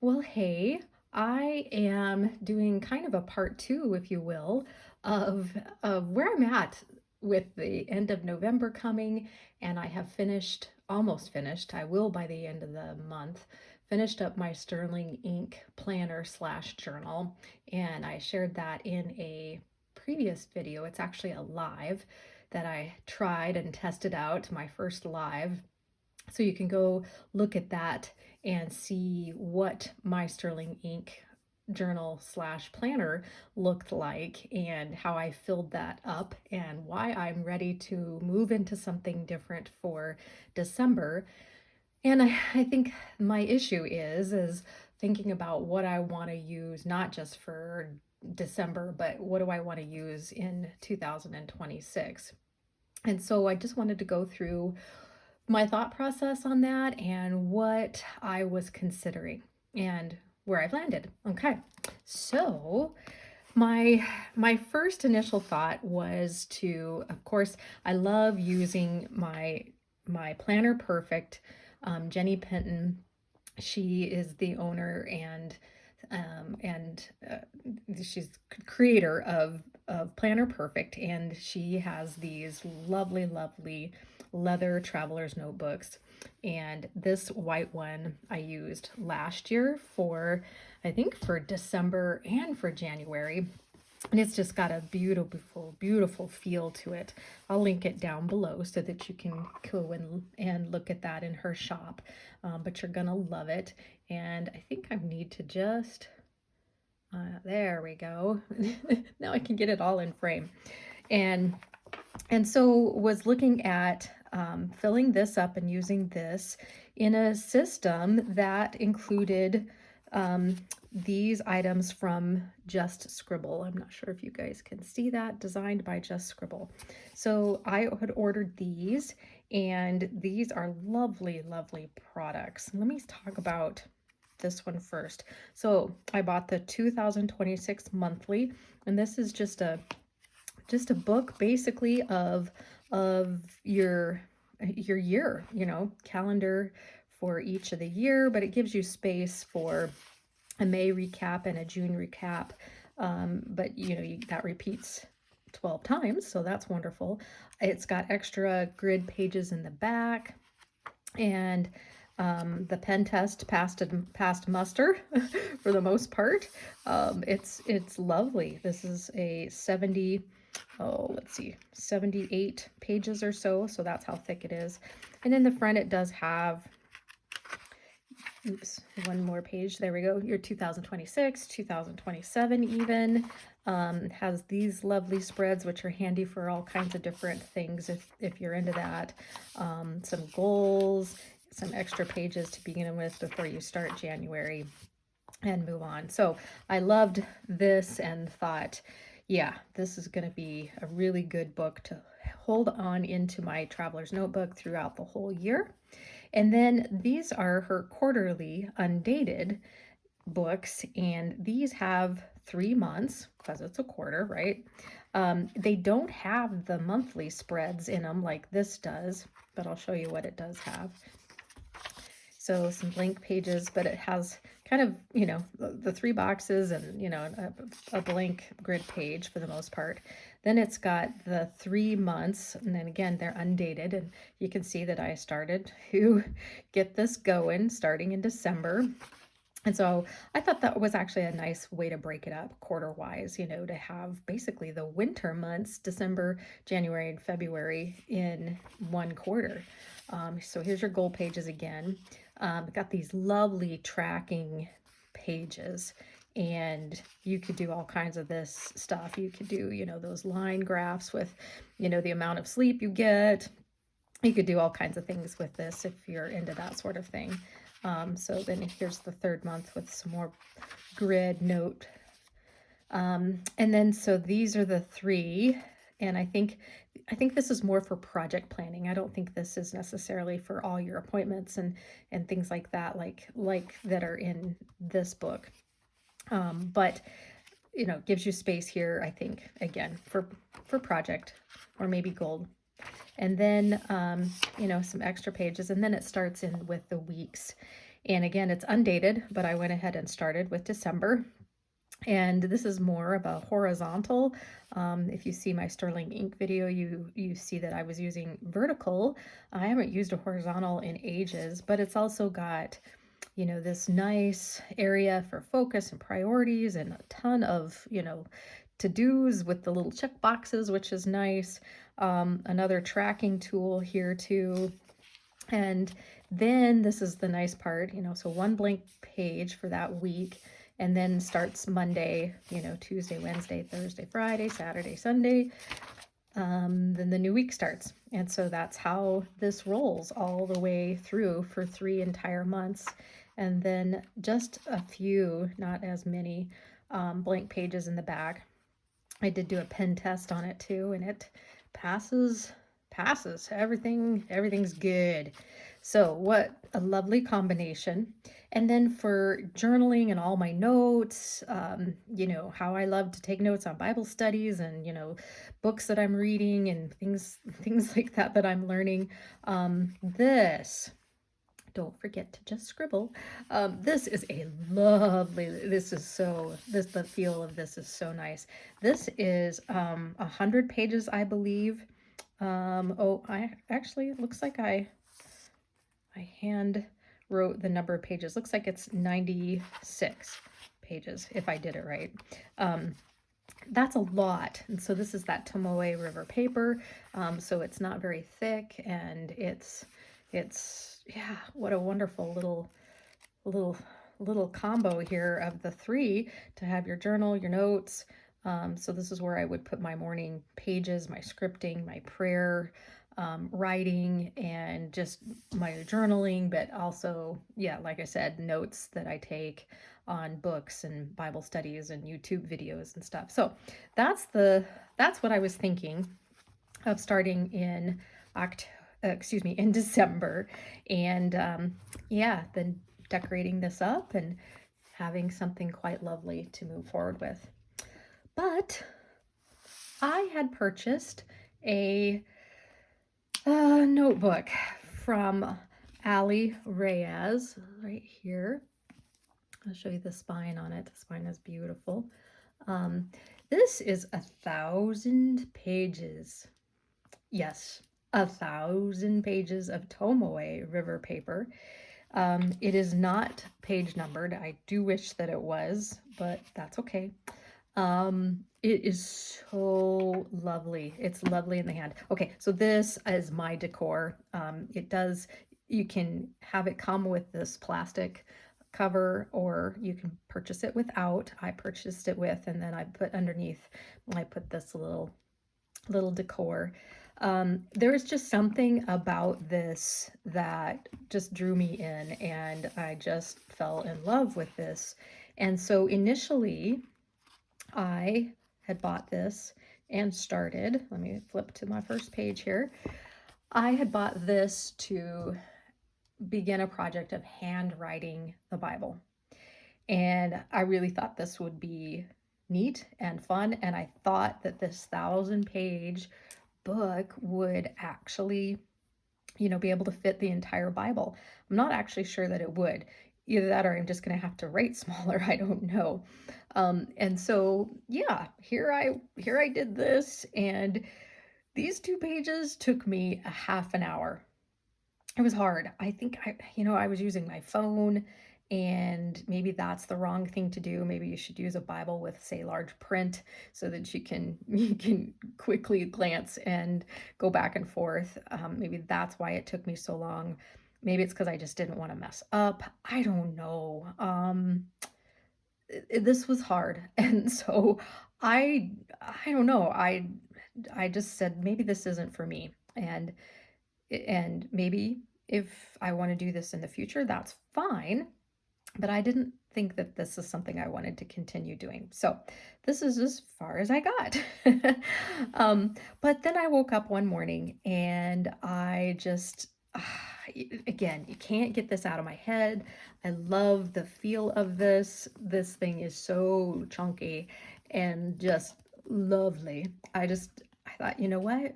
Well, hey, I am doing kind of a part two, if you will, of where I'm at with the end of November coming, and I have finished, almost finished. I will by the end of the month, finished up my Sterling Ink planner slash journal, and I shared that in a previous video. It's actually a live that I tried and tested out, my first live. So you can go look at that and see what my Sterling Ink journal slash planner looked like and how I filled that up and why I'm ready to move into something different for December. And I think my issue is thinking about what I want to use, not just for December, but what do I want to use in 2026. And so I just wanted to go through my thought process on that and what I was considering and where I've landed. Okay. So my first initial thought was to, of course, I love using my Planner Perfect. Jenny Penton, she is the owner and she's creator of Planner Perfect, and she has these lovely leather traveler's notebooks. And this white one I used last year for, I think, for December and for January. And it's just got a beautiful feel to it. I'll link it down below so that you can go and look at that in her shop. But you're gonna love it. And I think I need to just, there we go. Now I can get it all in frame. And so was looking at filling this up and using this in a system that included these items from Just Scribble. I'm not sure if you guys can see that, designed by Just Scribble. So I had ordered these, and these are lovely products. Let me talk about this one first. So I bought the 2026 monthly, and this is just a book basically of your year, calendar for each of the year, but it gives you space for a May recap and a June recap. But that repeats 12 times, so that's wonderful. It's got extra grid pages in the back, and the pen test passed muster for the most part. It's lovely. This is a 78 pages or so that's how thick it is. And in the front it does have, one more page, there we go, your 2026, 2027 even. Has these lovely spreads which are handy for all kinds of different things if you're into that. Some goals, some extra pages to begin with before you start January and move on. So I loved this and thought, yeah, this is going to be a really good book to hold on into my traveler's notebook throughout the whole year. And then these are her quarterly undated books, and these have 3 months because it's a quarter, right? They don't have the monthly spreads in them like this does, but I'll show you what it does have. So some blank pages, but it has kind of, the 3 boxes and, a blank grid page for the most part. Then it's got the 3 months, and then again, they're undated, and you can see that I started to get this going starting in December. And so I thought that was actually a nice way to break it up quarter-wise, to have basically the winter months, December, January, and February in one quarter. So here's your goal pages again. Got these lovely tracking pages, and you could do all kinds of this stuff. You could do, those line graphs with, the amount of sleep you get. You could do all kinds of things with this if you're into that sort of thing. So then here's the 3rd month with some more grid note. And then, so these are the 3, and I think this is more for project planning. I don't think this is necessarily for all your appointments and things like that, like that are in this book. But gives you space here, I think, again, for project or maybe gold. And then, some extra pages, and then it starts in with the weeks. And again, it's undated, but I went ahead and started with December. And this is more of a horizontal. If you see my sterling ink video, you see that I was using vertical. I haven't used a horizontal in ages, but it's also got, you know, this nice area for focus and priorities and a ton of, you know, to-dos with the little check boxes, which is nice. Another tracking tool here too. And then this is the nice part, you know, so one blank page for that week, and then starts Monday, you know, Tuesday, Wednesday, Thursday, Friday, Saturday, Sunday. Then the new week starts. And so that's how this rolls all the way through for 3 entire months. And then just a few, not as many, blank pages in the back. I did do a pen test on it too, and it passes. Everything's good. So what a lovely combination. And then for journaling and all my notes, you know, how I love to take notes on Bible studies and, you know, books that I'm reading and things like that I'm learning. This, don't forget to just scribble. This is a lovely, the feel of this is so nice. This is 100 pages, I believe. It looks like I hand wrote the number of pages. Looks like it's 96 pages if I did it right. That's a lot. And so this is that Tomoe River paper. So it's not very thick, and it's yeah, what a wonderful little combo here of the 3 to have your journal, your notes. So this is where I would put my morning pages, my scripting, my prayer, writing, and just my journaling, but also, yeah, like I said, notes that I take on books and Bible studies and YouTube videos and stuff. So that's what I was thinking of starting in in December, and yeah, then decorating this up and having something quite lovely to move forward with. But I had purchased a notebook from Allie Ryaz right here. I'll show you the spine on it. The spine is beautiful. This is 1,000 pages. Yes, 1,000 pages of Tomoe River paper. It is not page numbered. I do wish that it was, but that's okay. It is so lovely. It's lovely in the hand. Okay, so this is my decor. You can have it come with this plastic cover, or you can purchase it without. I purchased it with, and then I put underneath, I put this little decor. There's just something about this that just drew me in, and I just fell in love with this. And so initially, I had bought this and started, let me flip to my first page here. I had bought this to begin a project of handwriting the Bible. And I really thought this would be neat and fun. And I thought that this 1,000-page book would actually, you know, be able to fit the entire Bible. I'm not actually sure that it would. Either that, or I'm just going to have to write smaller. I don't know. And so, yeah, here I did this, and these 2 pages took me a half an hour. It was hard. I think I was using my phone, and maybe that's the wrong thing to do. Maybe you should use a Bible with, say, large print, so that you can quickly glance and go back and forth. Maybe that's why it took me so long. Maybe it's because I just didn't want to mess up. I don't know. This was hard, and so I don't know. I just said, maybe this isn't for me, and maybe if I want to do this in the future, that's fine. But I didn't think that this is something I wanted to continue doing. So this is as far as I got. But then I woke up one morning, and I just, again, you can't get this out of my head. I love the feel of this. This thing is so chunky and just lovely. I thought, you know what?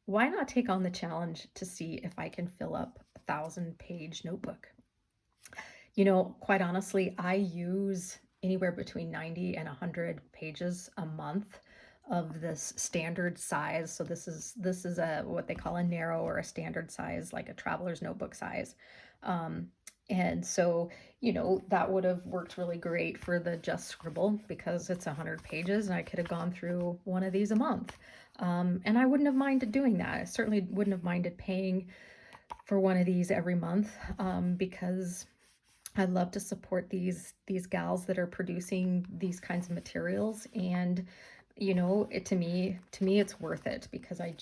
Why not take on the challenge to see if I can fill up a 1,000-page notebook? You know, quite honestly, I use anywhere between 90 and 100 pages a month of this standard size. So this is a what they call a narrow or a standard size, like a traveler's notebook size. Um, and so, you know, that would have worked really great for the Just Scribble because it's 100 pages and I could have gone through one of these a month. And I wouldn't have minded doing that. I certainly wouldn't have minded paying for one of these every month, because I love to support these gals that are producing these kinds of materials. And you know, to me it's worth it because I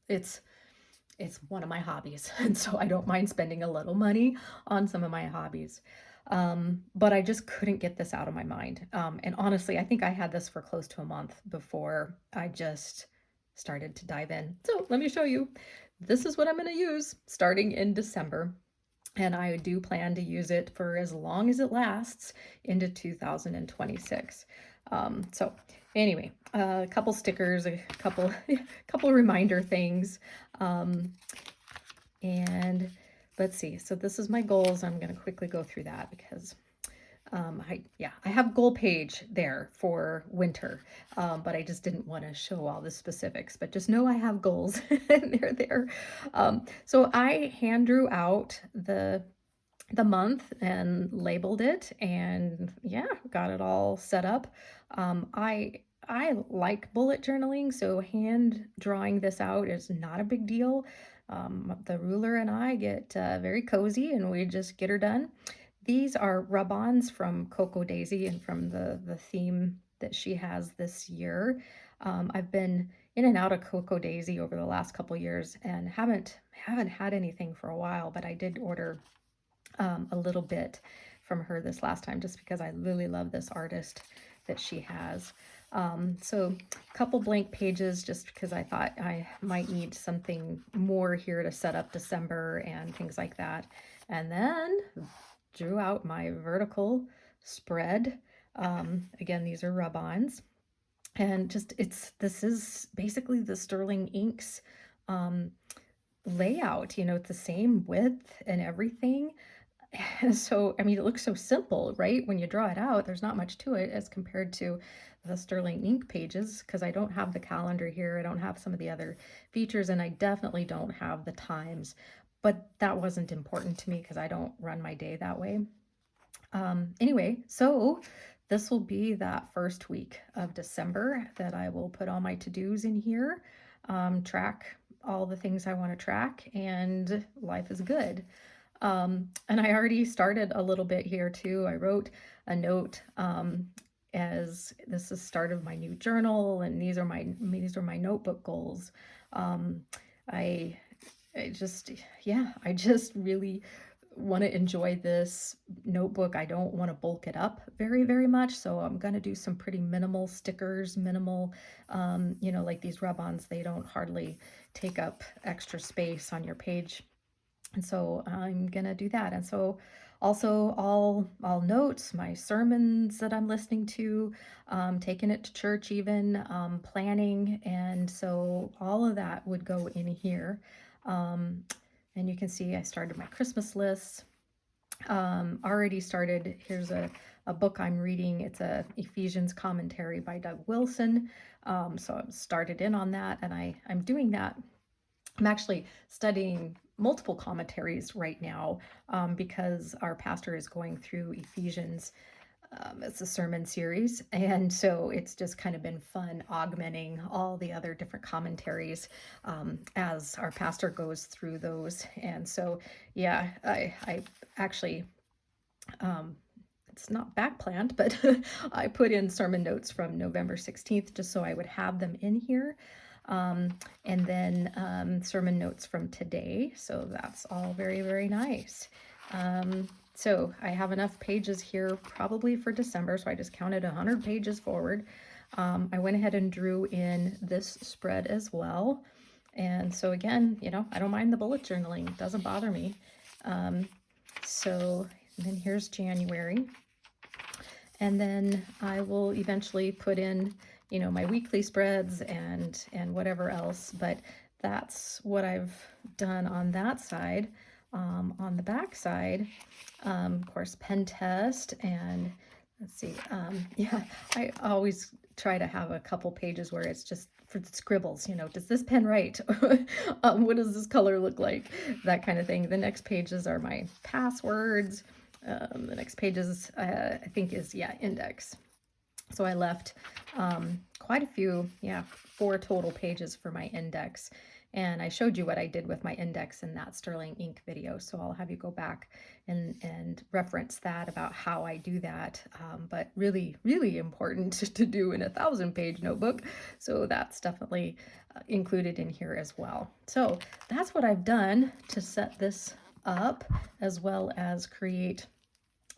it's one of my hobbies. And so I don't mind spending a little money on some of my hobbies. But I just couldn't get this out of my mind. And honestly, I think I had this for close to a month before I just started to dive in. So let me show you. This is what I'm going to use starting in December. And I do plan to use it for as long as it lasts into 2026. So anyway, a couple stickers, a couple reminder things. And let's see. So this is my goals. I'm going to quickly go through that because I have goal page there for winter, but I just didn't want to show all the specifics, but just know I have goals and they're there. So I hand drew out the month and labeled it, and yeah, got it all set up. I like bullet journaling, so hand drawing this out is not a big deal. The ruler and I get very cozy and we just get her done. These are rub-ons from Coco Daisy and from the theme that she has this year. I've been in and out of Coco Daisy over the last couple years and haven't had anything for a while, but I did order a little bit from her this last time just because I really love this artist that she has. So a couple blank pages just because I thought I might need something more here to set up December and things like that. And then drew out my vertical spread. Again, these are rub-ons. And just this is basically the Sterling Inks layout. You know, it's the same width and everything. And so, I mean, it looks so simple, right? When you draw it out, there's not much to it as compared to the Sterling Ink pages because I don't have the calendar here. I don't have some of the other features, and I definitely don't have the times. But that wasn't important to me because I don't run my day that way. Anyway, so this will be that first week of December that I will put all my to-dos in here, track all the things I want to track, and life is good. And I already started a little bit here too. I wrote a note as this is the start of my new journal, and these are my notebook goals. I just really want to enjoy this notebook. I don't want to bulk it up very much, so I'm going to do some pretty minimal stickers, minimal, you know, like these rub-ons, they don't hardly take up extra space on your page. And so I'm gonna do that. And so also all notes, my sermons that I'm listening to, taking it to church even, planning. And so all of that would go in here. And you can see I started my Christmas lists. Already started, here's a book I'm reading. It's a Ephesians commentary by Doug Wilson. So I'm started in on that, and I'm doing that. I'm actually studying multiple commentaries right now because our pastor is going through Ephesians. It's a sermon series, and so it's just kind of been fun augmenting all the other different commentaries as our pastor goes through those. And so, yeah, I actually, it's not back planned, but I put in sermon notes from November 16th just so I would have them in here. And then sermon notes from today. So that's all very nice. So I have enough pages here probably for December. So I just counted 100 pages forward. I went ahead and drew in this spread as well. And so again, you know, I don't mind the bullet journaling. It doesn't bother me. So then here's January. And then I will eventually put in, you know, my weekly spreads and whatever else, but that's what I've done on that side. On the back side, of course, pen test, and let's see, yeah, I always try to have a couple pages where it's just for the scribbles, you know, does this pen write? What does this color look like? That kind of thing. The next pages are my passwords. The next pages, I think is, yeah, index. So I left quite a few, yeah, 4 total pages for my index. And I showed you what I did with my index in that Sterling ink video. So I'll have you go back and reference that about how I do that. But really, really important to do in a 1,000-page notebook. So that's definitely included in here as well. So that's what I've done to set this up, as well as create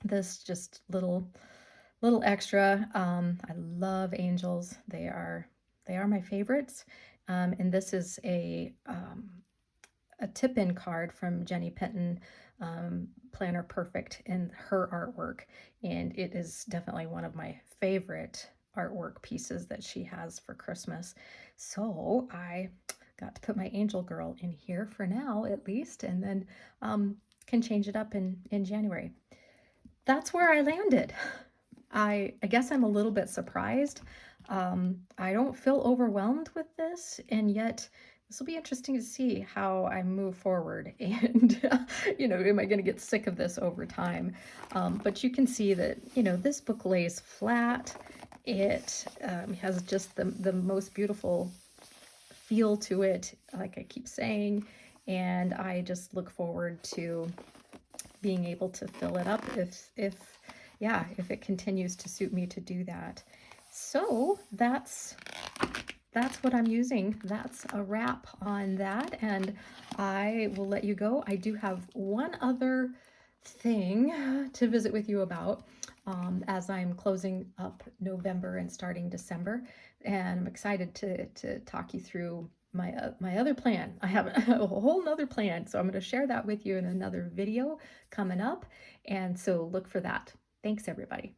this just little extra. I love angels. They are my favorites. And this is a tip-in card from Jenny Penton, Planner Perfect, in her artwork. And it is definitely one of my favorite artwork pieces that she has for Christmas. So I got to put my angel girl in here for now, at least, and then can change it up in January. That's where I landed. I guess I'm a little bit surprised. I don't feel overwhelmed with this, and yet this will be interesting to see how I move forward. And, you know, am I going to get sick of this over time? But you can see that, you know, this book lays flat. It has just the most beautiful feel to it, like I keep saying, and I just look forward to being able to fill it up if it continues to suit me to do that. So that's what I'm using. That's a wrap on that, and I will let you go. I do have one other thing to visit with you about as I'm closing up November and starting December, and I'm excited to talk you through my other plan. I have a whole nother plan, so I'm going to share that with you in another video coming up, and so look for that. Thanks, everybody.